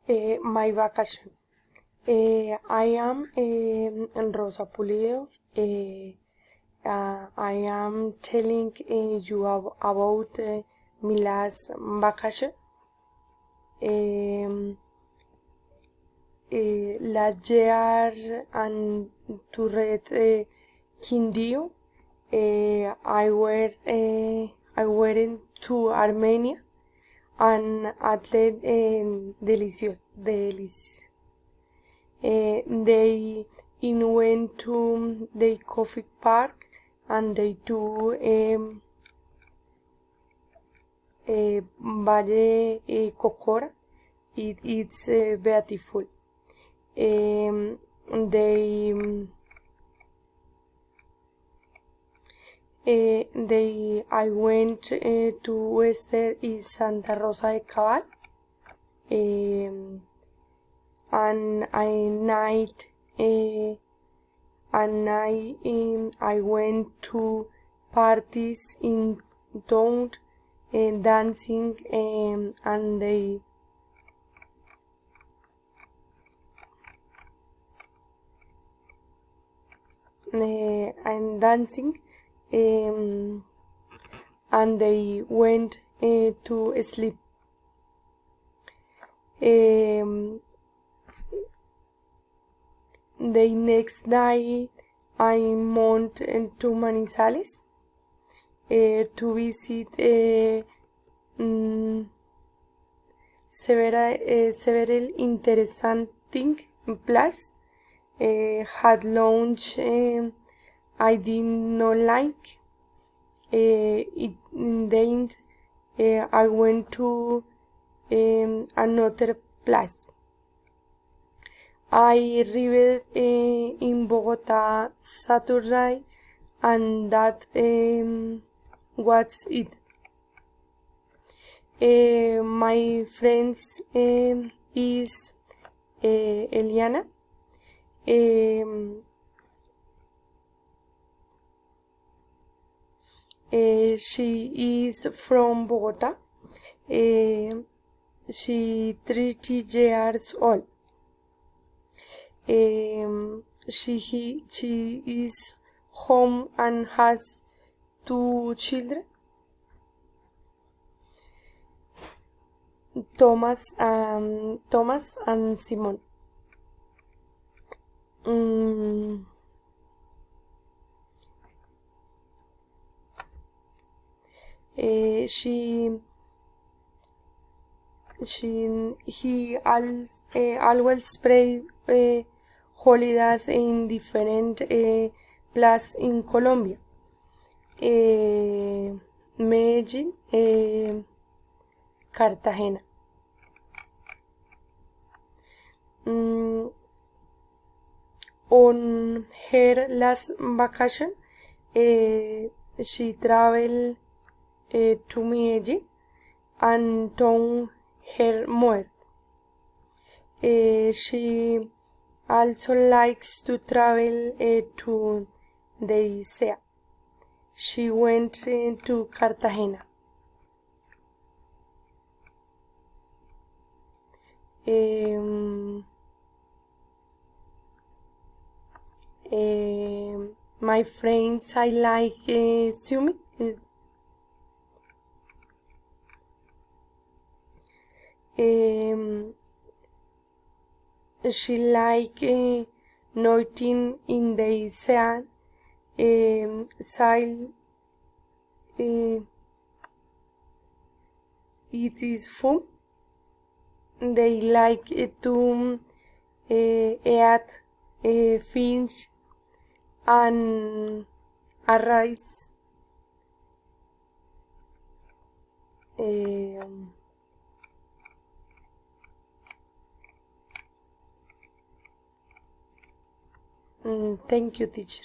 My vacation. I am Rosa Pulido. I am telling you about my last vacation. Last year and to read Quindío, I went to Armenia and athlete delicious. They went to the coffee park and they do Valle Cocora. It's beautiful. I went to Western is Santa Rosa de Cabal, and I went to parties in town, dancing, and dancing, and they went to sleep. The next night I went to Manizales to visit several interesting places. Had lunch I did not like. Then I went to another place. I arrived in Bogota Saturday, and that was it. My friends is Eliana. She is from Bogota. She 30 years old. She is home and has 2 children, Thomas and Simon. He always spray holidays in different places in Colombia. Medellin, Cartagena. On her last vacation, she traveled to Medellin and told her mother. She also likes to travel to the sea. She went to Cartagena. My friends, I like swimming. She like nothing in the sand, sail. It is fun. They like to eat fish and rice. Thank you, teacher.